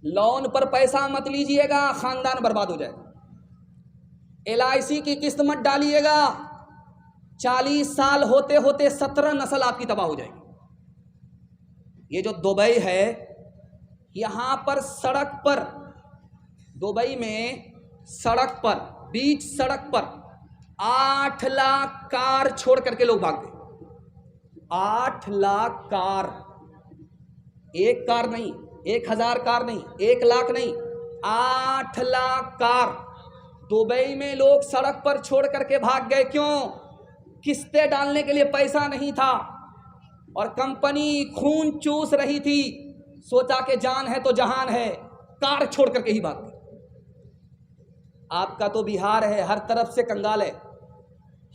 Loan पर पैसा मत लीजिएगा, खानदान बर्बाद हो जाएगा। LIC की किस्त मत डालिएगा, 40 साल होते होते 17 नस्ल आपकी तबाह हो जाएगी। ये जो दुबई है, यहाँ पर सड़क पर, दुबई में सड़क पर, बीच सड़क पर 8 लाख कार छोड़ करके लोग भाग गए। 8 लाख कार, एक कार नहीं, 1000 कार नहीं, 1 लाख नहीं, 8 लाख कार दुबई में लोग सड़क पर छोड़ करके भाग गए। क्यों? किस्तें डालने के लिए पैसा नहीं था और कंपनी खून चूस रही थी। सोचा कि जान है तो जहान है, कार छोड़ करके ही भाग गए। आपका तो बिहार है, हर तरफ से कंगाल है।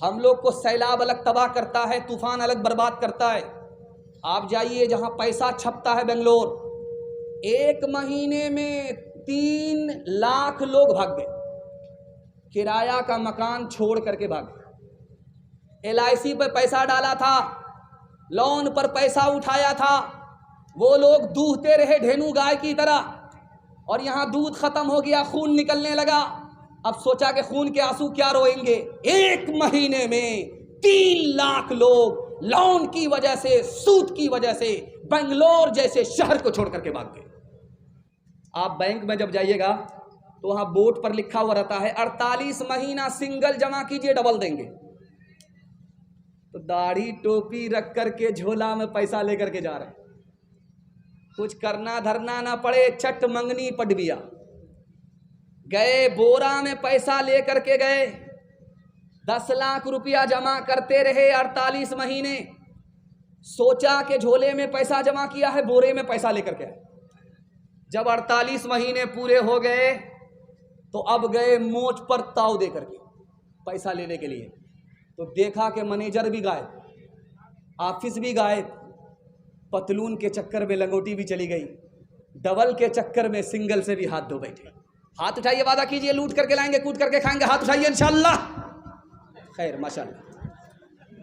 हम लोग को सैलाब अलग तबाह करता है, तूफान अलग बर्बाद करता है। आप जाइए जहां पैसा छपता है, बेंगलोर, 1 महीने में 3 लाख लोग भाग गए। किराया का मकान छोड़ करके भाग गए। LIC पर पैसा डाला था, लोन पर पैसा उठाया था, वो लोग दूहते रहे धेनु गाय की तरह, और यहां दूध खत्म हो गया, खून निकलने लगा। अब सोचा कि खून के आंसू क्या रोएंगे। 1 महीने में 3 लाख लोग लोन की वजह से, सूद की वजह से बेंगलोर जैसे शहर को छोड़ करके भाग गए। आप बैंक में जब जाइएगा तो वहां बोर्ड पर लिखा हुआ रहता है 48 महीना सिंगल जमा कीजिए, डबल देंगे। तो दाढ़ी टोपी रख करके झोला में पैसा लेकर के जा रहे हैं, कुछ करना धरना ना पड़े, चट मंगनी पडबिया। गए, बोरा में पैसा लेकर के गए, 10 लाख रुपया जमा करते रहे 48 महीने। सोचा कि झोले में पैसा जमा किया है, बोरे में पैसा लेकर के आए। जब 48 महीने पूरे हो गए तो अब गए मोच पर ताव दे करके पैसा लेने के लिए। तो देखा कि मैनेजर भी गायब, ऑफिस भी गायब, पतलून के चक्कर में लंगोटी भी चली गई, डबल के चक्कर में सिंगल से भी हाथ धो बैठे। हाथ उठाइए, वादा कीजिए, लूट करके लाएंगे, कूट करके खाएंगे, हाथ उठाइए इंशाल्लाह। खैर माशाल्लाह,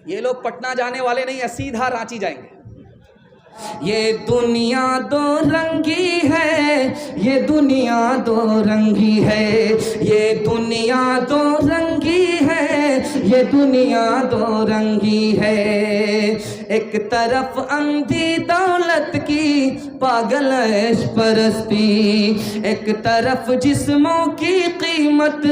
ये लोग पटना जाने वाले नहीं है, सीधा रांची जाएंगे। ये दुनिया दो रंगी है, ये दुनिया दो रंगी है, ये दुनिया दो रंगी है, ये दुनिया दो रंगी है। एक तरफ अंधी दौलत की पागल ऐश परस्ती, एक तरफ जिस्मों की कीमत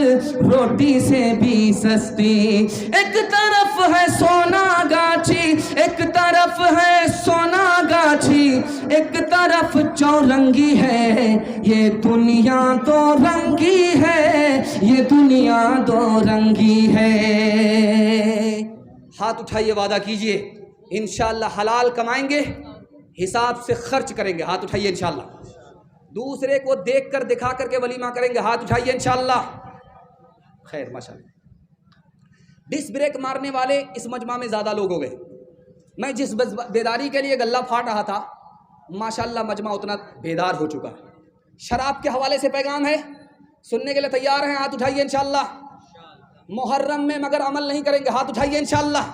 रोटी से भी सस्ती। एक तरफ है सोना गाछी, एक तरफ है सोना गाछी, एक तरफ चौरंगी है। ये दुनिया दो रंगी है, ये दुनिया दो रंगी है। हाथ उठाइए, वादा कीजिए इंशाअल्लाह हलाल कमाएंगे, हिसाब से खर्च करेंगे। हाथ उठाइए इंशाअल्लाह। दूसरे को देख कर दिखा करके वलीमा करेंगे। हाथ उठाइए इंशाअल्लाह। खैर माशाअल्लाह। डिस्क ब्रेक मारने वाले इस मजमा में ज़्यादा लोग हो गए। मैं जिस बेदारी के लिए गल्ला फाड़ रहा था, माशाअल्लाह मजमा उतना बेदार हो चुका है। शराब के हवाले से पैगाम है, सुनने के लिए तैयार हैं? हाथ उठाइए इंशाअल्लाह। मुहर्रम में मगर अमल नहीं करेंगे, हाथ उठाइए इंशाअल्लाह।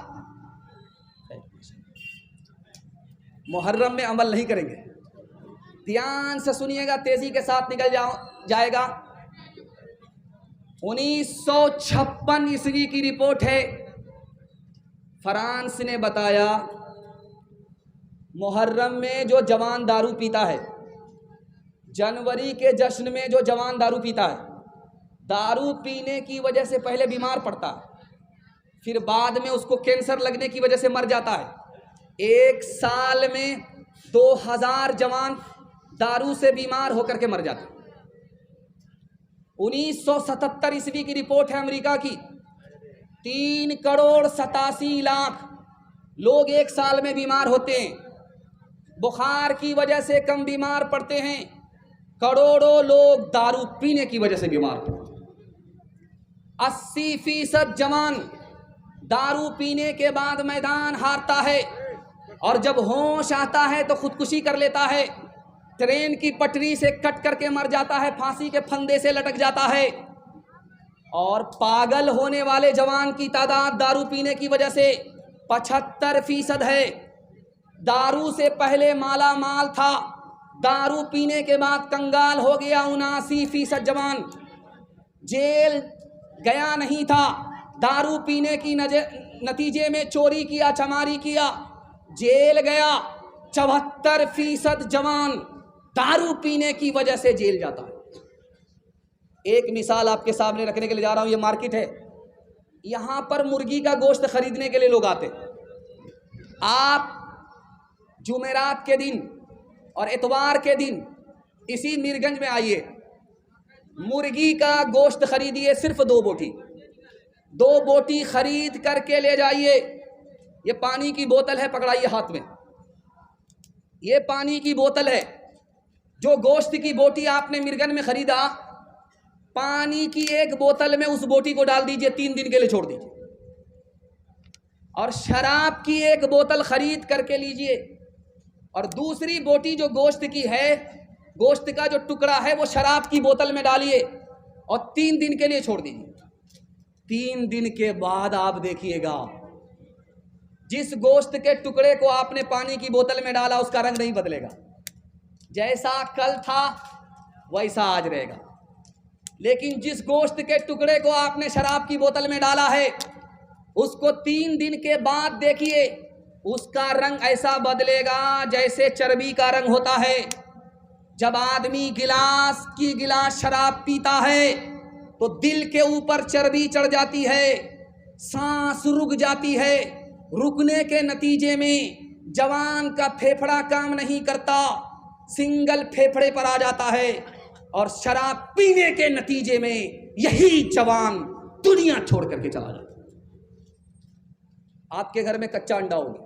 मुहर्रम में अमल नहीं करेंगे। ध्यान से सुनिएगा, तेजी के साथ निकल जाएगा। 1956 ईस्वी की रिपोर्ट है। फ्रांस ने बताया मुहर्रम में जो जवान दारू पीता है, जनवरी के जश्न में जो जवान दारू पीता है, दारू पीने की वजह से पहले बीमार पड़ता है, फिर बाद में उसको कैंसर लगने की वजह से मर जाता है। 1 साल में 2000 जवान दारू से बीमार होकर के मर जाते हैं। 1977 ईस्वी की रिपोर्ट है अमेरिका की। 3,87,00,000 लोग 1 साल में बीमार होते हैं। बुखार की वजह से कम बीमार पड़ते हैं, करोड़ों लोग दारू पीने की वजह से बीमार पड़ते हैं। 80% जवान दारू पीने के बाद मैदान हारता है और जब होश आता है तो खुदकुशी कर लेता है, ट्रेन की पटरी से कट करके मर जाता है, फांसी के फंदे से लटक जाता है। और पागल होने वाले जवान की तादाद दारू पीने की वजह से 75% है। दारू से पहले माला माल था, दारू पीने के बाद कंगाल हो गया 79% जवान। जेल गया नहीं था, दारू पीने की नतीजे में चोरी किया, चमारी किया, जेल गया। 74% जवान दारू पीने की वजह से जेल जाता है। एक मिसाल आपके सामने रखने के लिए जा रहा हूं। ये मार्केट है, यहां पर मुर्गी का गोश्त खरीदने के लिए लोग आते। आप जुमेरात के दिन और इतवार के दिन इसी मीरगंज में आइए, मुर्गी का गोश्त खरीदिए, सिर्फ 2 बोटी, 2 बोटी खरीद करके ले जाइए। ये पानी की बोतल है, पकड़ाइए हाथ में, ये पानी की बोतल है। जो गोश्त की बोटी आपने मीरगंज में खरीदा, पानी की एक बोतल में उस बोटी को डाल दीजिए, 3 दिन के लिए छोड़ दीजिए। और शराब की एक बोतल खरीद करके लीजिए, और दूसरी बोटी जो गोश्त की है, गोश्त का जो टुकड़ा है, वो शराब की बोतल में डालिए और 3 दिन के लिए छोड़ दीजिए। 3 दिन के बाद आप देखिएगा, जिस गोश्त के टुकड़े को आपने पानी की बोतल में डाला उसका रंग नहीं बदलेगा, जैसा कल था वैसा आज रहेगा। लेकिन जिस गोश्त के टुकड़े को आपने शराब की बोतल में डाला है, उसको 3 दिन के बाद देखिए, उसका रंग ऐसा बदलेगा जैसे चर्बी का रंग होता है। जब आदमी गिलास शराब पीता है तो दिल के ऊपर चर्बी चढ़ जाती है, सांस रुक जाती है। रुकने के नतीजे में जवान का फेफड़ा काम नहीं करता, सिंगल फेफड़े पर आ जाता है, और शराब पीने के नतीजे में यही जवान दुनिया छोड़ करके चला जाता है। आपके घर में कच्चा अंडा होगा,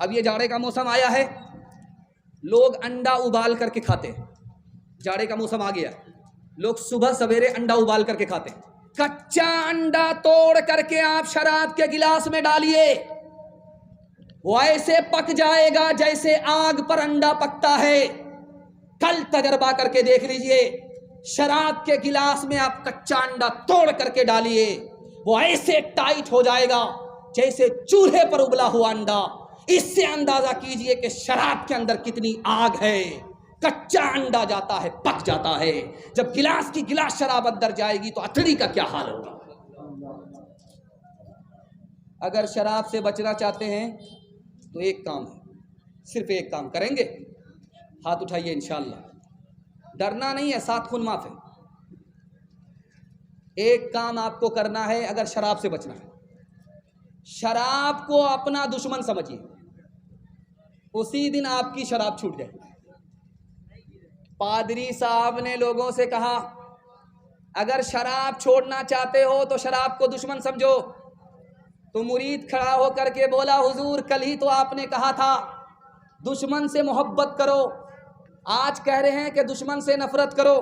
अब ये जाड़े का मौसम आया है, लोग अंडा उबाल करके खाते हैं। जाड़े का मौसम आ गया, लोग सुबह सवेरे अंडा उबाल करके खाते हैं। कच्चा अंडा तोड़ करके आप शराब के गिलास में डालिए, वो ऐसे पक जाएगा जैसे आग पर अंडा पकता है। कल तजर्बा करके देख लीजिए, शराब के गिलास में आप कच्चा अंडा तोड़ करके डालिए, वो ऐसे टाइट हो जाएगा जैसे चूल्हे पर उबला हुआ अंडा। इससे अंदाजा कीजिए कि शराब के अंदर कितनी आग है। कच्चा अंडा जाता है, पक जाता है, जब गिलास की गिलास शराब अंदर जाएगी तो अथड़ी का क्या हाल होगा। अगर शराब से बचना चाहते हैं तो एक काम है, सिर्फ एक काम करेंगे, हाथ उठाइए इंशाअल्लाह। डरना नहीं है, 7 खून माफ है। एक काम आपको करना है, अगर शराब से बचना है, शराब को अपना दुश्मन समझिए, उसी दिन आपकी शराब छूट जाए। पादरी साहब ने लोगों से कहा, अगर शराब छोड़ना चाहते हो तो शराब को दुश्मन समझो। तो मुरीद खड़ा होकर के बोला, हुजूर कल ही तो आपने कहा था दुश्मन से मोहब्बत करो, आज कह रहे हैं कि दुश्मन से नफरत करो।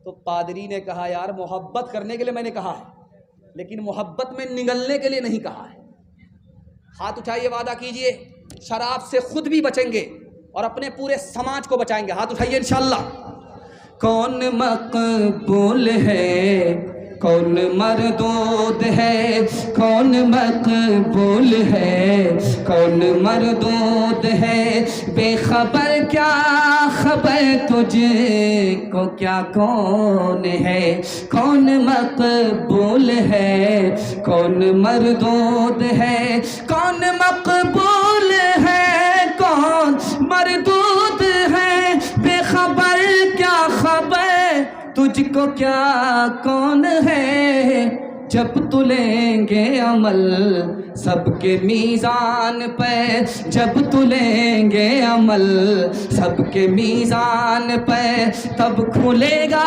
तो पादरी ने कहा, यार मोहब्बत करने के लिए मैंने कहा है, लेकिन मोहब्बत में निगलने के लिए नहीं कहा है। हाथ उठाइए, वादा कीजिए शराब से खुद भी बचेंगे और अपने पूरे समाज को बचाएंगे। हाथ उठाइए इंशाअल्लाह। कौन मकबूल है, कौन मरदूद है, कौन मकबूल है, कौन मरदूद है, बेखबर क्या खबर तुझे को क्या कौन है, कौन मकबूल है, कौन मरदूद है, कौन मकबूल है, कौन मरदूद है, बेखबर क्या खबर तुझको क्या कौन है। जब तुलेंगे अमल सबके मीज़ान पे, जब तुलेंगे अमल सबके मीज़ान पे, तब खुलेगा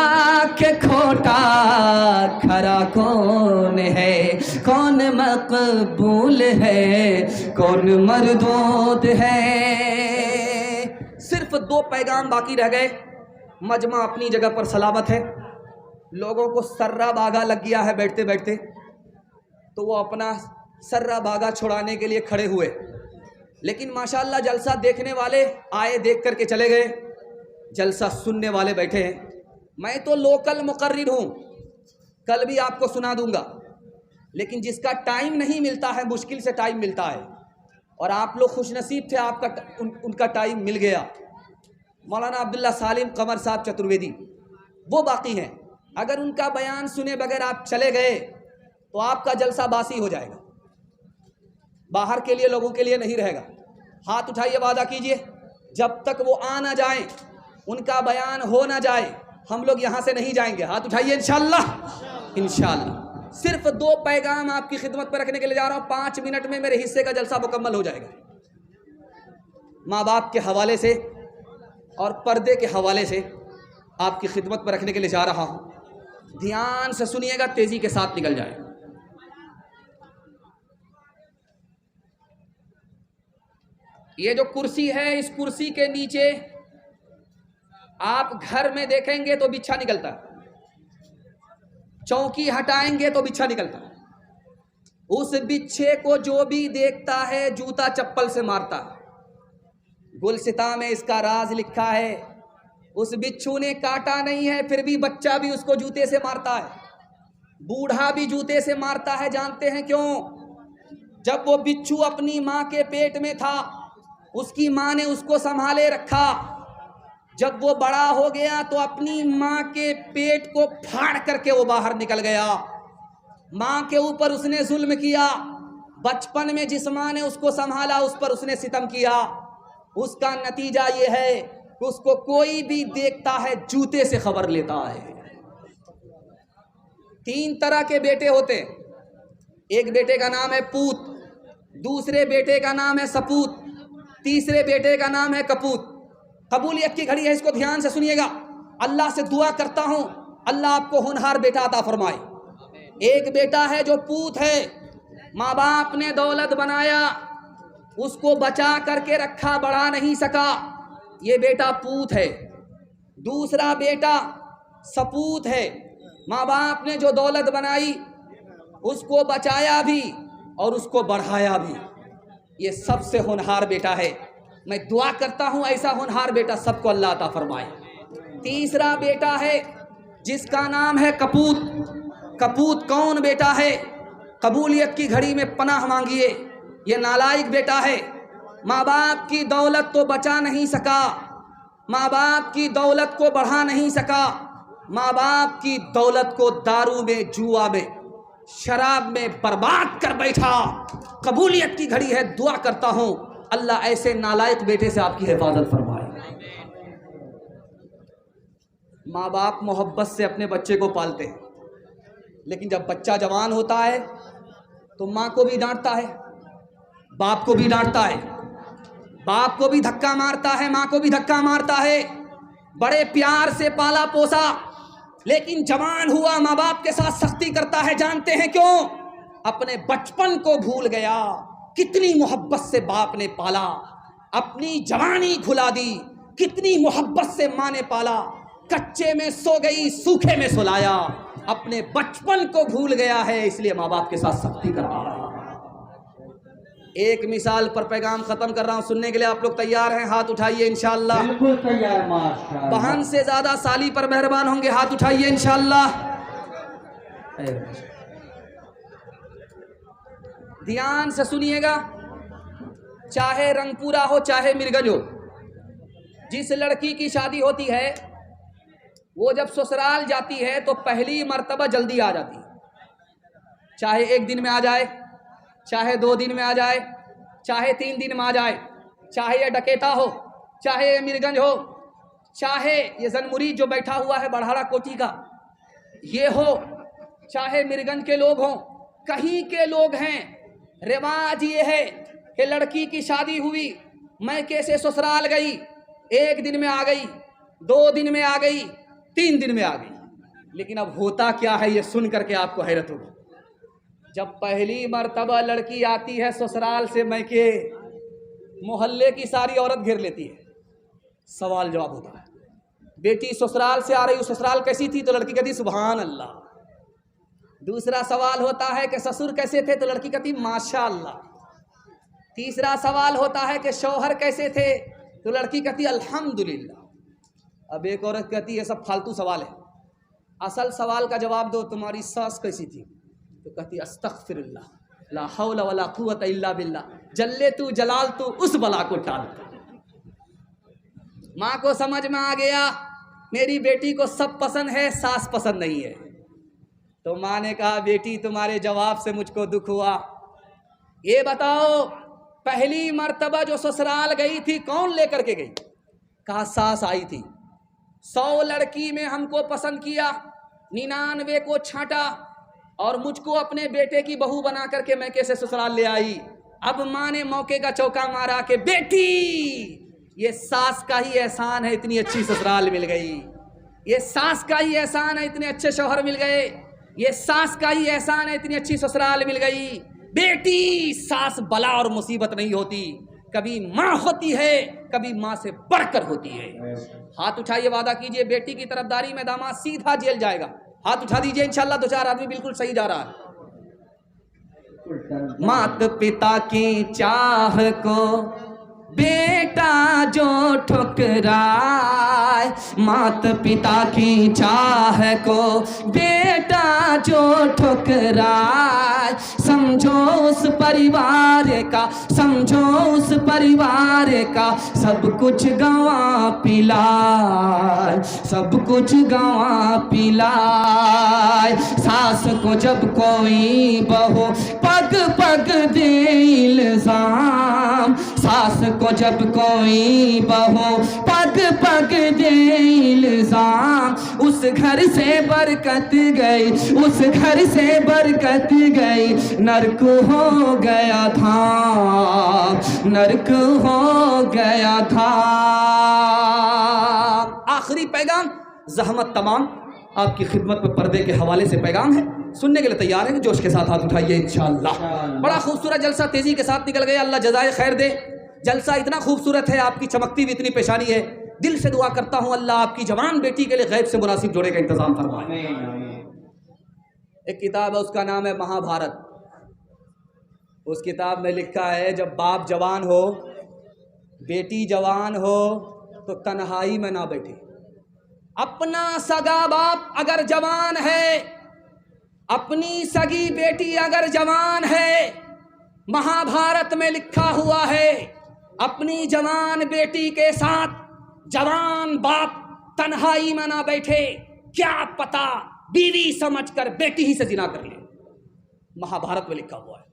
कि खोटा खरा कौन है, कौन मकबूल है, कौन मरदूद है। सिर्फ 2 पैगाम बाकी रह गए। मजमा अपनी जगह पर सलामत है, लोगों को सर्रा बागा लग गया है बैठते बैठते, तो वो अपना सर्रा बागा छुड़ाने के लिए खड़े हुए। लेकिन माशाअल्लाह जलसा देखने वाले आए, देख करके चले गए, जलसा सुनने वाले बैठे हैं। मैं तो लोकल मुकर्रिर हूँ, कल भी आपको सुना दूंगा, लेकिन जिसका टाइम नहीं मिलता है, मुश्किल से टाइम मिलता है, और आप लोग खुशनसीब थे, आपका उनका टाइम मिल गया। मौलाना अब्दुल्ला सालिम कमर साहब चतुर्वेदी, वो बाकी हैं। अगर उनका बयान सुने बगैर आप चले गए तो आपका जलसा बासी हो जाएगा, बाहर के लिए लोगों के लिए नहीं रहेगा। हाथ उठाइए, वादा कीजिए, जब तक वो आ ना जाए, उनका बयान हो ना जाए, हम लोग यहाँ से नहीं जाएंगे। हाथ उठाइए, इंशाअल्लाह। इंशाअल्लाह सिर्फ 2 पैगाम आपकी खिदमत पर रखने के लिए जा रहा हूँ। 5 मिनट में मेरे हिस्से का जलसा मुकम्मल हो जाएगा। माँ बाप के हवाले से और पर्दे के हवाले से आपकी खिदमत पर रखने के लिए जा रहा हूँ। ध्यान से सुनिएगा, तेजी के साथ निकल जाए। ये जो कुर्सी है, इस कुर्सी के नीचे आप घर में देखेंगे तो बिच्छा निकलता है, चौकी हटाएंगे तो बिच्छा निकलता है। उस बिच्छे को जो भी देखता है जूता चप्पल से मारता है। गुलसिता में इसका राज लिखा है। उस बिच्छू ने काटा नहीं है, फिर भी बच्चा भी उसको जूते से मारता है, बूढ़ा भी जूते से मारता है। जानते हैं क्यों? जब वो बिच्छू अपनी माँ के पेट में था, उसकी माँ ने उसको संभाले रखा। जब वो बड़ा हो गया तो अपनी माँ के पेट को फाड़ करके वो बाहर निकल गया। माँ के ऊपर उसने जुल्म किया। बचपन में जिस माँ ने उसको संभाला उस पर उसने सितम किया। उसका नतीजा ये है कि उसको कोई भी देखता है जूते से खबर लेता है। 3 तरह के बेटे होते हैं। एक बेटे का नाम है पूत, दूसरे बेटे का नाम है सपूत, तीसरे बेटे का नाम है कपूत। कबूलियत की घड़ी है, इसको ध्यान से सुनिएगा। अल्लाह से दुआ करता हूं अल्लाह आपको होनहार बेटा अता फरमाए। एक बेटा है जो पूत है, माँ बाप ने दौलत बनाया, उसको बचा करके रखा, बढ़ा नहीं सका, ये बेटा पूत है। दूसरा बेटा सपूत है, माँ बाप ने जो दौलत बनाई उसको बचाया भी और उसको बढ़ाया भी, ये सबसे होनहार बेटा है। मैं दुआ करता हूं ऐसा होनहार बेटा सबको अल्लाह अता फरमाए। तीसरा बेटा है जिसका नाम है कपूत। कपूत कौन बेटा है? कबूलियत की घड़ी में पनाह मांगिए, ये नालायक बेटा है। माँ बाप की दौलत तो बचा नहीं सका, माँ बाप की दौलत को बढ़ा नहीं सका, माँ बाप की दौलत को दारू में, जुआ में, शराब में बर्बाद कर बैठा। कबूलियत की घड़ी है, दुआ करता हूं अल्लाह ऐसे नालायक बेटे से आपकी हिफाजत फरमाए। माँ बाप मोहब्बत से अपने बच्चे को पालते हैं, लेकिन जब बच्चा जवान होता है तो माँ को भी डांटता है, बाप को भी डांटता है, बाप को भी धक्का मारता है, माँ को भी धक्का मारता है। बड़े प्यार से पाला पोसा, लेकिन जवान हुआ माँ बाप के साथ सख्ती करता है। जानते हैं क्यों? अपने बचपन को भूल गया। कितनी मोहब्बत से बाप ने पाला, अपनी जवानी खुला दी। कितनी मोहब्बत से माँ ने पाला, कच्चे में सो गई, सूखे में सुलाया। अपने बचपन को भूल गया है, इसलिए माँ बाप के साथ सख्ती कर रहा है। एक मिसाल पर पैगाम खत्म कर रहा हूं, सुनने के लिए आप लोग तैयार हैं? हाथ उठाइए इंशाअल्लाह। बिल्कुल तैयार माशाअल्लाह। बहन से ज्यादा साली पर मेहरबान होंगे, हाथ उठाइए इंशाअल्लाह। ध्यान से सुनिएगा, चाहे रंगपुरा हो चाहे मिर्गज हो, जिस लड़की की शादी होती है वो जब ससुराल जाती है तो पहली मर्तबा जल्दी आ जाती है। चाहे 1 दिन में आ जाए, चाहे 2 दिन में आ जाए, चाहे 3 दिन में आ जाए, चाहे ये डकेता हो, चाहे ये मीरगंज हो, चाहे ये जनमुरीद जो बैठा हुआ है बड़हाड़ा कोठी का ये हो, चाहे मीरगंज के लोग हों, कहीं के लोग हैं। रिवाज ये है कि लड़की की शादी हुई, मैं कैसे ससुराल गई, 1 दिन में आ गई, 2 दिन में आ गई, 3 दिन में आ गई। लेकिन अब होता क्या है ये सुन करके आपको हैरत होगी। जब पहली मर्तबा लड़की आती है ससुराल से मैके, मोहल्ले की सारी औरत घेर लेती है। सवाल जवाब होता है, बेटी ससुराल से आ रही, ससुराल कैसी थी? तो लड़की कहती सुभान अल्लाह। दूसरा सवाल होता है कि ससुर कैसे थे? तो लड़की कहती माशाअल्लाह। तीसरा सवाल होता है कि शौहर कैसे थे? तो लड़की कहती अल्हम्दुलिल्लाह। अब एक औरत कहती है सब फालतू सवाल है, असल सवाल का जवाब दो, तुम्हारी सास कैसी थी? तो कहती अस्तगफिरुल्लाह, ला हौला वला कुव्वता इल्ला बिल्लाह, जल्ले तू जलाल तू उस बला को टाल। माँ को समझ में आ गया मेरी बेटी को सब पसंद है, सास पसंद नहीं है। तो माँ ने कहा बेटी तुम्हारे जवाब से मुझको दुख हुआ, ये बताओ पहली मर्तबा जो ससुराल गई थी कौन लेकर के गई? कहा सास आई थी। 100 लड़की में हमको पसंद किया, 99 को छांटा और मुझको अपने बेटे की बहू बना करके मैं कैसे ससुराल ले आई। अब माँ ने मौके का चौका मारा कि बेटी ये सास का ही एहसान है, इतनी अच्छी ससुराल मिल गई। ये सास का ही एहसान है, इतने अच्छे शौहर मिल गए। ये सास का ही एहसान है, इतनी अच्छी ससुराल मिल गई। बेटी सास बला और मुसीबत नहीं होती, कभी माँ होती है, कभी माँ से बढ़कर होती है। हाथ उठाइए, वादा कीजिए बेटी की तरफदारी में दामाद सीधा जेल जाएगा। हाथ उठा दीजिए, इंशाल्लाह 2-4 आदमी बिल्कुल सही जा रहा है। मात पिता की चाह को बेटा जो ठुकराए, मात पिता की चाह को बेटा जो ठुकराए, समझो उस परिवार का, समझो उस परिवार का सब कुछ गंवा पिलाए, सब कुछ गंवा पिलाए। सास को जब कोई बहू पग पग दे इल्जाम, सास को जब कोई बहू पग पग दे इल्जाम, उस घर से बरकत गई, उस घर से बरकत गई, नरक हो गया था, नरक हो गया था। आखिरी पैगाम ज़हमत तमाम आपकी खिदमत में पर्दे के हवाले से पैगाम है, सुनने के लिए तैयार हैं? जोश के साथ हाथ उठाइए इंशाअल्लाह। बड़ा खूबसूरत जलसा तेजी के साथ निकल गया, अल्लाह जज़ाए खैर दे। जलसा इतना खूबसूरत है, आपकी चमकती भी इतनी पेशानी है। दिल से दुआ करता हूँ अल्लाह आपकी जवान बेटी के लिए गैब से मुनासिब जोड़े का इंतजाम फरमाए। एक किताब है, उसका नाम है महाभारत। उस किताब में लिखा है जब बाप जवान हो, बेटी जवान हो, तो तन्हाई में ना बैठे। अपना सगा बाप अगर जवान है, अपनी सगी बेटी अगर जवान है, महाभारत में लिखा हुआ है अपनी जवान बेटी के साथ जवान बाप तन्हाई में ना बैठे, क्या पता बीवी समझकर बेटी ही से जिना कर ले। महाभारत में लिखा हुआ है।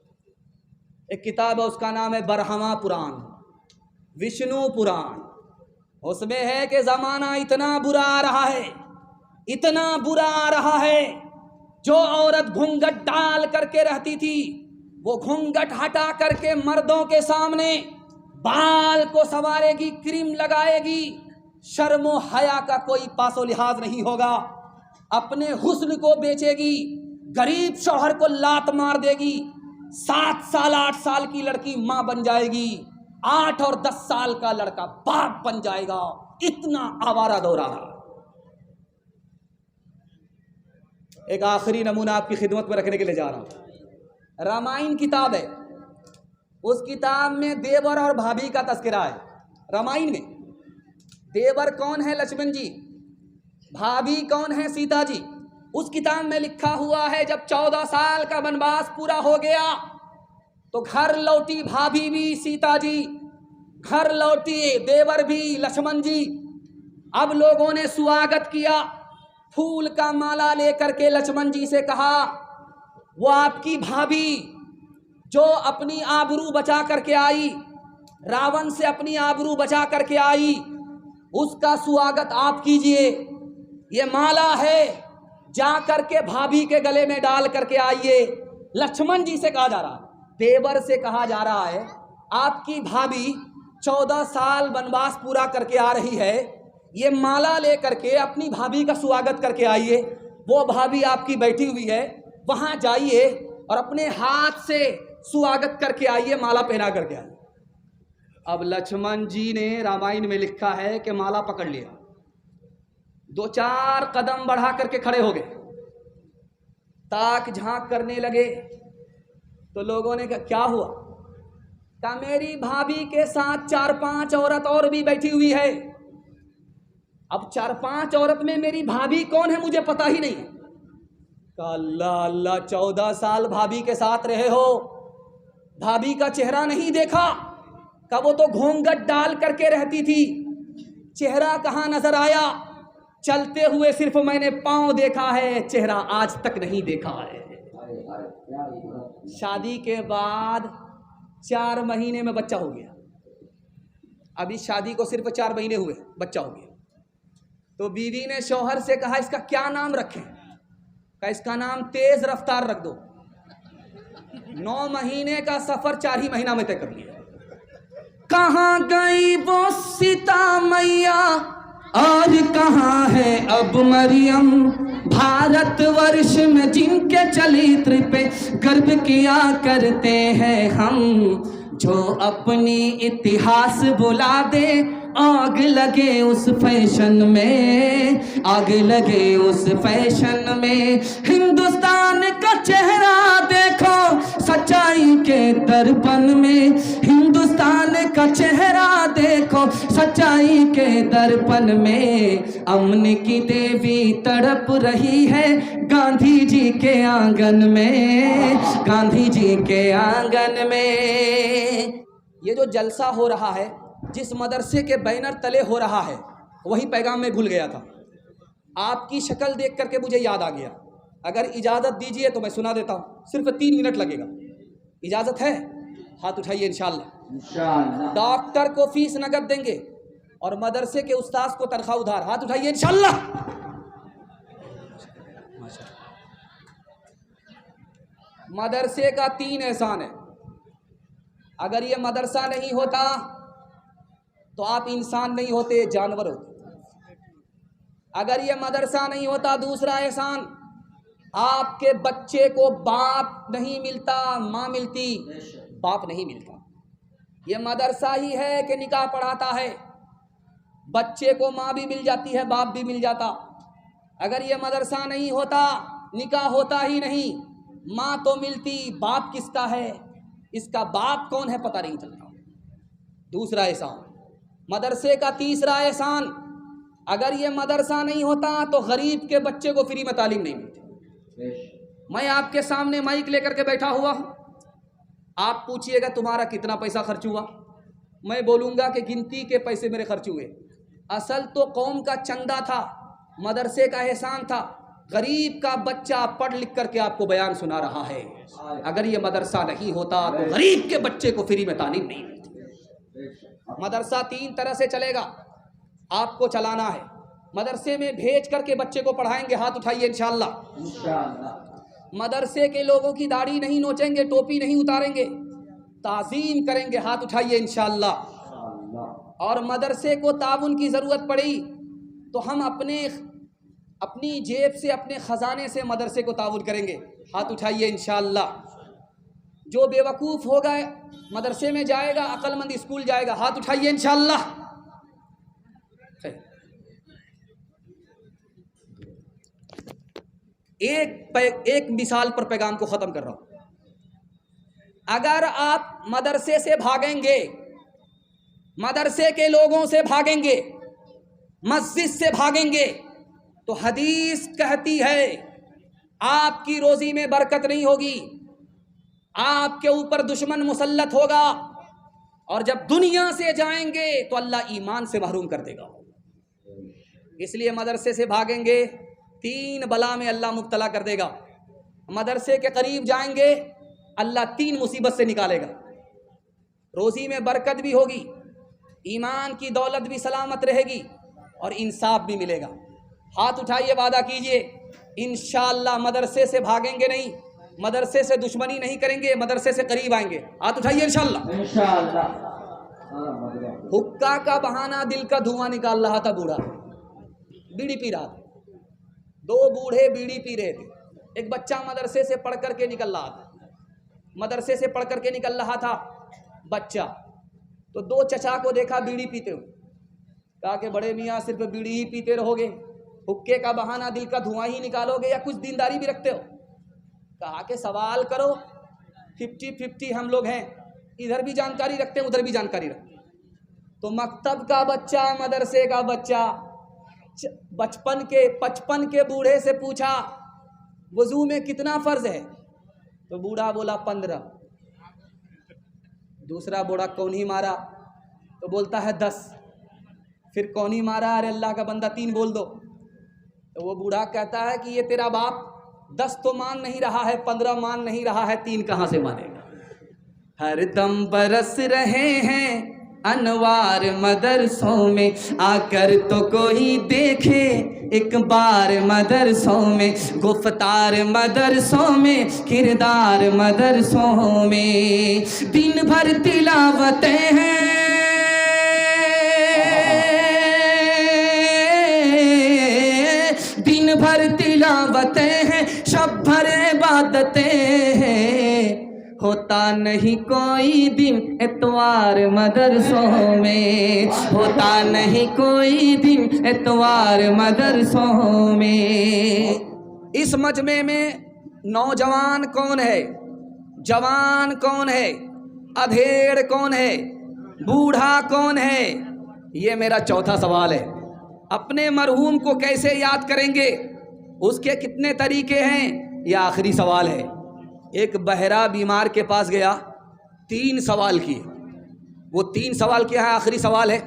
एक किताब है, उसका नाम है बरहमा पुराण, विष्णु पुराण। उसमें है कि जमाना इतना बुरा आ रहा है, इतना बुरा आ रहा है, जो औरत घूंघट डाल करके रहती थी वो घूंघट हटा करके मर्दों के सामने बाल को संवारेगी, क्रीम लगाएगी, शर्मो हया का कोई पासो लिहाज नहीं होगा, अपने हुस्न को बेचेगी, गरीब शौहर को लात मार देगी, 7 साल 8 साल की लड़की माँ बन जाएगी, 8 और 10 साल का लड़का बाप बन जाएगा। इतना आवारा दौर आ रहा। एक आखिरी नमूना आपकी खिदमत में रखने के लिए जा रहा हूं। रामायण किताब है, उस किताब में देवर और भाभी का तस्करा है। रामायण में देवर कौन है? लक्ष्मण जी। भाभी कौन है? सीता जी। उस किताब में लिखा हुआ है जब 14 साल का वनवास पूरा हो गया तो घर लौटी भाभी भी, सीता जी, घर लौटी देवर भी, लक्ष्मण जी। अब लोगों ने स्वागत किया, फूल का माला लेकर के लक्ष्मण जी से कहा वो आपकी भाभी जो अपनी आबरू बचा करके आई, रावण से अपनी आबरू बचा करके आई, उसका स्वागत आप कीजिए। ये माला है, जा करके भाभी के गले में डाल करके आइए। लक्ष्मण जी से कहा जा रहा है, देवर से कहा जा रहा है आपकी भाभी 14 साल वनवास पूरा करके आ रही है, ये माला लेकर के अपनी भाभी का स्वागत करके आइए। वो भाभी आपकी बैठी हुई है, वहां जाइए और अपने हाथ से स्वागत करके आइए, माला पहना करके आइए। अब लक्ष्मण जी ने रामायण में लिखा है कि माला पकड़ लिया, 2-4 कदम बढ़ा करके खड़े हो गए, ताक झांक करने लगे। तो लोगों ने कहा क्या हुआ? कहा मेरी भाभी के साथ 4-5 औरत और भी बैठी हुई है। अब 4-5 औरत में मेरी भाभी कौन है मुझे पता ही नहीं। कहा अल्लाह अल्लाह, 14 साल भाभी के साथ रहे हो, भाभी का चेहरा नहीं देखा? कहा वो तो घूंघट डाल करके रहती थी, चेहरा कहाँ नजर आया? चलते हुए सिर्फ मैंने पांव देखा है, चेहरा आज तक नहीं देखा है। शादी के बाद 4 महीने में बच्चा हो गया। अभी शादी को सिर्फ 4 महीने हुए, बच्चा हो गया। तो बीवी ने शौहर से कहा इसका क्या नाम रखें? कहा इसका नाम तेज रफ्तार रख दो। 9 महीने का सफर 4 ही महीना में तय कर लिया। कहाँ गई वो सीता मैया और कहाँ है अब मरियम? भारतवर्ष में जिनके चरित्र पे गर्व किया करते हैं हम, जो अपनी इतिहास बुला दे, आग लगे उस फैशन में, आग लगे उस फैशन में। हिंदुस्तान का चेहरा देखो सच्चाई के दर्पण में, हिंदुस्तान का चेहरा देखो सच्चाई के दर्पण में। अमन की देवी तड़प रही है गांधी जी के आंगन में, गांधी जी के आंगन में। ये जो जलसा हो रहा है, जिस मदरसे के बैनर तले हो रहा है, वही पैगाम में भूल गया था। आपकी शक्ल देख करके मुझे याद आ गया। अगर इजाज़त दीजिए तो मैं सुना देता हूँ, सिर्फ 3 मिनट लगेगा। इजाज़त है? हाथ उठाइए। इंशाअल्लाह। डॉक्टर को फीस नगद देंगे और मदरसे के उस्ताद को तनख्वाह उधार। हाथ उठाइए। इंशाअल्लाह। मदरसे का 3 एहसान है। अगर ये मदरसा नहीं होता तो आप इंसान नहीं होते, जानवर होते। अगर ये मदरसा नहीं होता, दूसरा एहसान, आपके बच्चे को बाप नहीं मिलता, माँ मिलती, बाप नहीं मिलता। ये मदरसा ही है कि निकाह पढ़ाता है, बच्चे को माँ भी मिल जाती है, बाप भी मिल जाता। अगर ये मदरसा नहीं होता, निकाह होता ही नहीं, माँ तो मिलती, बाप किसका है, इसका बाप कौन है पता नहीं चलता। दूसरा एहसान, मदरसे का तीसरा एहसान, अगर ये मदरसा नहीं होता तो गरीब के बच्चे को फ्री में तालीम नहीं मिलती। मैं आपके सामने माइक लेकर के बैठा हुआ हूँ, आप पूछिएगा तुम्हारा कितना पैसा खर्च हुआ, मैं बोलूँगा कि गिनती के पैसे मेरे खर्च हुए। असल तो कौम का चंदा था, मदरसे का एहसान था। गरीब का बच्चा पढ़ लिख करके आपको बयान सुना रहा है। अगर ये मदरसा नहीं होता तो गरीब के बच्चे को फ्री में तालीम नहीं मिलती। मदरसा 3 तरह से चलेगा, आपको चलाना है। मदरसे में भेज करके बच्चे को पढ़ाएंगे। हाथ उठाइए। इंशाअल्लाह। मदरसे के लोगों की दाढ़ी नहीं नोचेंगे, टोपी नहीं उतारेंगे, ताज़ीम करेंगे। हाथ उठाइए। इंशाअल्लाह। और मदरसे को ताउन की ज़रूरत पड़ी तो हम अपनी जेब से, अपने ख़जाने से मदरसे को ताउन करेंगे। हाथ उठाइए। इंशाअल्लाह। जो बेवकूफ़ होगा मदरसे में जाएगा, अक्लमंद स्कूल जाएगा। हाथ उठाइए। इंशाअल्लाह। एक मिसाल पर पैगाम को ख़त्म कर रहा हूँ। अगर आप मदरसे से भागेंगे, मदरसे के लोगों से भागेंगे, मस्जिद से भागेंगे, तो हदीस कहती है आपकी रोज़ी में बरकत नहीं होगी, आपके ऊपर दुश्मन मुसल्लत होगा, और जब दुनिया से जाएंगे तो अल्लाह ईमान से महरूम कर देगा। इसलिए मदरसे से भागेंगे, 3 बला में अल्लाह मुब्तला कर देगा। मदरसे के करीब जाएंगे, अल्लाह 3 मुसीबत से निकालेगा। रोज़ी में बरकत भी होगी, ईमान की दौलत भी सलामत रहेगी, और इंसाफ भी मिलेगा। हाथ उठाइए, वादा कीजिए। इंशाअल्लाह मदरसे से भागेंगे नहीं, मदरसे से दुश्मनी नहीं करेंगे, मदरसे से करीब आएंगे। हाथ उठाइए। इंशाअल्लाह। हुक्का का बहाना, दिल का धुआं निकाल रहा था बूढ़ा, बीड़ी पी रहा था। 2 बूढ़े बीड़ी पी रहे थे। एक बच्चा मदरसे से पढ़ करके निकल रहा था, मदरसे से पढ़ करके निकल रहा था बच्चा। तो 2 चचा को देखा बीड़ी पीते हुए, कहा कि बड़े मियाँ सिर्फ बीड़ी ही पीते रहोगे, हुक्के का बहाना, दिल का धुआं ही निकालोगे, या कुछ दीनदारी भी रखते हो? कहा कि सवाल करो, 50-50 हम लोग हैं, इधर भी जानकारी रखते हैं, उधर भी जानकारी रखते हैं। तो मकतब का बच्चा, मदरसे का बच्चा, 55 के बूढ़े से पूछा वजू में कितना फ़र्ज है? तो बूढ़ा बोला 15। दूसरा बूढ़ा कौन ही मारा तो बोलता है 10। फिर कौन ही मारा, अरे अल्लाह का बंदा 3 बोल दो। तो वो बूढ़ा कहता है कि ये तेरा बाप 10 तो मान नहीं रहा है, 15 मान नहीं रहा है, 3 कहाँ से मानेगा। हर दम बरस रहे हैं अनवार मदरसों में, आकर तो कोई देखे एक बार मदरसों में, गुफ्तार मदरसों में, किरदार मदरसों में, दिन भर तिलावतें हैं, दिन भर तिलावतें हैं, शब भर इबादतें हैं, होता नहीं कोई दिन इतवार मदरसों में, होता नहीं कोई दिन इतवार मदरसों में। इस मजमे में नौजवान कौन है, जवान कौन है, अधेड़ कौन है, बूढ़ा कौन है, ये मेरा चौथा सवाल है। अपने मरहूम को कैसे याद करेंगे, उसके कितने तरीके हैं, यह आखिरी सवाल है। एक बहरा बीमार के पास गया, 3 सवाल किए। वो 3 सवाल क्या है, आखिरी सवाल है,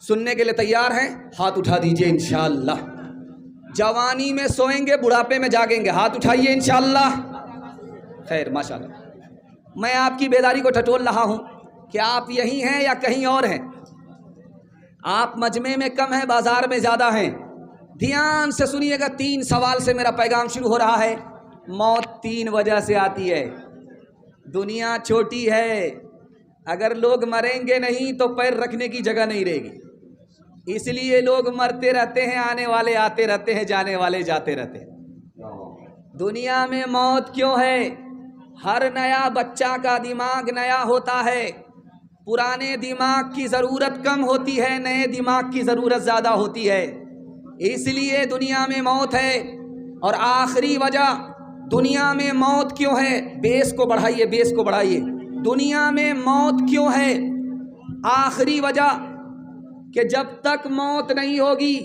सुनने के लिए तैयार हैं? हाथ उठा दीजिए इंशाअल्लाह। जवानी में सोएंगे, बुढ़ापे में जागेंगे, हाथ उठाइए इंशाअल्लाह। खैर माशाअल्लाह। मैं आपकी बेदारी को टटोल रहा हूँ कि आप यही हैं या कहीं और हैं। आप मजमे में कम हैं, बाजार में ज़्यादा हैं। ध्यान से सुनिएगा, 3 सवाल से मेरा पैगाम शुरू हो रहा है। मौत 3 वजह से आती है। दुनिया छोटी है, अगर लोग मरेंगे नहीं तो पैर रखने की जगह नहीं रहेगी, इसलिए लोग मरते रहते हैं, आने वाले आते रहते हैं, जाने वाले जाते रहते हैं। दुनिया में मौत क्यों है? हर नया बच्चा का दिमाग नया होता है, पुराने दिमाग की ज़रूरत कम होती है, नए दिमाग की ज़रूरत ज़्यादा होती है, इसलिए दुनिया में मौत है। और आखिरी वजह दुनिया में मौत क्यों है, बेस को बढ़ाइए, बेस को बढ़ाइए। दुनिया में मौत क्यों है? आखिरी वजह कि जब तक मौत नहीं होगी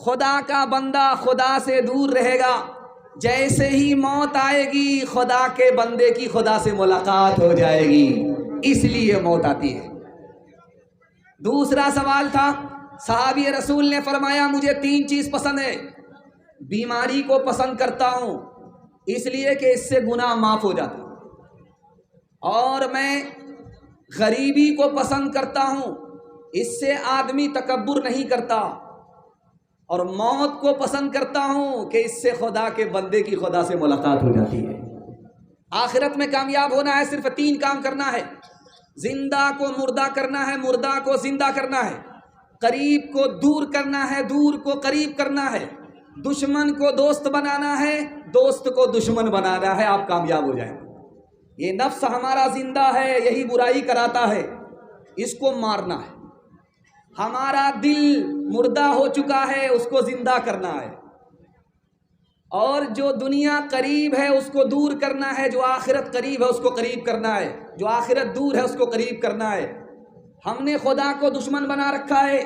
खुदा का बंदा खुदा से दूर रहेगा, जैसे ही मौत आएगी खुदा के बंदे की खुदा से मुलाकात हो जाएगी, इसलिए मौत आती है। दूसरा सवाल था, सहाबी रसूल ने फरमाया मुझे 3 चीज़ पसंद है। बीमारी को पसंद करता हूँ इसलिए कि इससे गुनाह माफ़ हो जाता, और मैं गरीबी को पसंद करता हूँ, इससे आदमी तकब्बुर नहीं करता, और मौत को पसंद करता हूँ कि इससे खुदा के बंदे की खुदा से मुलाकात हो जाती है। आखिरत में कामयाब होना है, सिर्फ 3 काम करना है। जिंदा को मुर्दा करना है, मुर्दा को जिंदा करना है, करीब को दूर करना है, दूर को करीब करना है, दुश्मन को दोस्त बनाना है, दोस्त को दुश्मन बनाना है, आप कामयाब हो जाएंगे। ये नफ्स हमारा जिंदा है, यही बुराई कराता है, इसको मारना है। हमारा दिल मुर्दा हो चुका है, उसको जिंदा करना है, और जो दुनिया करीब है उसको दूर करना है, जो आखिरत करीब है उसको करीब करना है, जो आखिरत दूर है उसको करीब करना है। हमने खुदा को दुश्मन बना रखा है,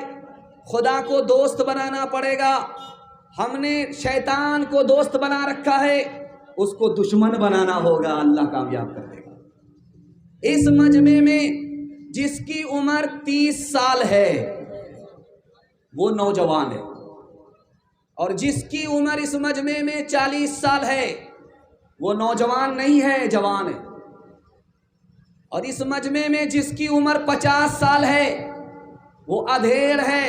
खुदा को दोस्त बनाना पड़ेगा। हमने शैतान को दोस्त बना रखा है, उसको दुश्मन बनाना होगा, अल्लाह कामयाब कर देगा। इस मजमे में जिसकी उम्र 30 साल है वो नौजवान है, और जिसकी उम्र इस मजमे में 40 साल है वो नौजवान नहीं है, जवान है। और इस मजमे में जिसकी उम्र 50 साल है वो अधेड़ है,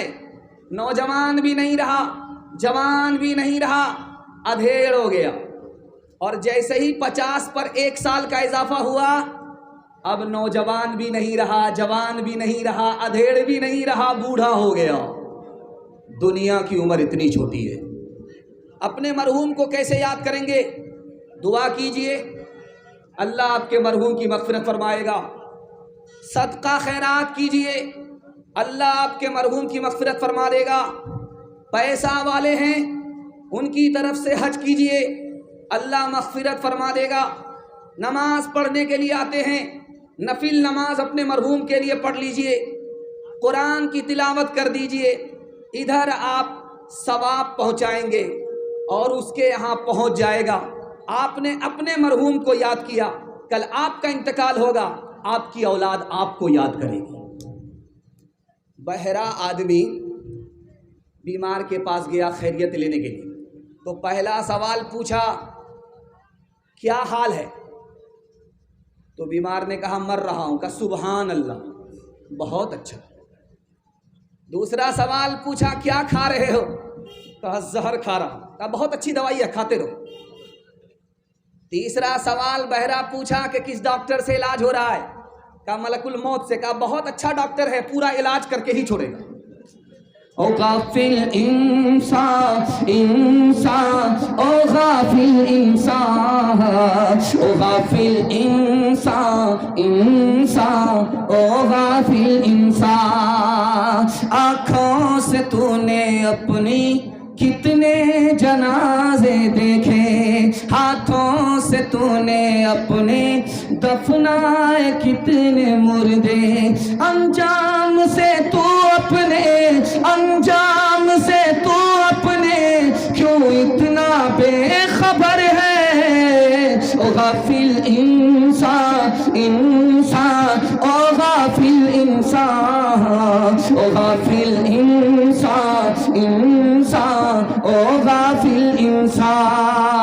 नौजवान भी नहीं रहा, जवान भी नहीं रहा, अधेड़ हो गया। और जैसे ही 50 पर 1 साल का इजाफा हुआ, अब नौजवान भी नहीं रहा, जवान भी नहीं रहा, अधेड़ भी नहीं रहा, बूढ़ा हो गया। दुनिया की उम्र इतनी छोटी है। अपने मरहूम को कैसे याद करेंगे? दुआ कीजिए, अल्लाह आपके मरहूम की मग़फ़िरत फरमाएगा। सदका खैरात कीजिए, अल्लाह आपके मरहूम की मग़फ़िरत फरमा देगा। पैसा वाले हैं उनकी तरफ से हज कीजिए, अल्लाह मग़फ़िरत फरमा देगा। नमाज पढ़ने के लिए आते हैं, नफिल नमाज अपने मरहूम के लिए पढ़ लीजिए, कुरान की तिलावत कर दीजिए, इधर आप सवाब पहुंचाएंगे और उसके यहाँ पहुंच जाएगा। आपने अपने मरहूम को याद किया, कल आपका इंतकाल होगा, आपकी औलाद आपको याद करेगी। बहरा आदमी बीमार के पास गया खैरियत लेने के लिए। तो पहला सवाल पूछा, क्या हाल है? तो बीमार ने कहा मर रहा हूं। कहा सुभान अल्लाह, बहुत अच्छा। दूसरा सवाल पूछा, क्या खा रहे हो? कहा जहर खा रहा हूं। कहा बहुत अच्छी दवाई है, खाते रहो। तीसरा सवाल बहरा पूछा कि किस डॉक्टर से इलाज हो रहा है? कहा मलकुल मौत से। कहा बहुत अच्छा डॉक्टर है, पूरा इलाज करके ही छोड़ेगा। ओ गाफिल इंसान इंसान, ओ गाफिल इंसान, ओ गाफिल इंसान इंसान, ओ गाफिल इंसान। आँखों से तूने अपनी कितने जनाजे देखे, हाथों से तूने अपने दफनाए कितने मुर्दे। अंजाम से तू अपने, अंजाम से तू अपने क्यों इतना बेखबर है? ओ गाफिल इंसान इंसान, ओ गाफिल इंसान, ओ गाफिल इंसान इंसान, ओ गाफिल इंसान।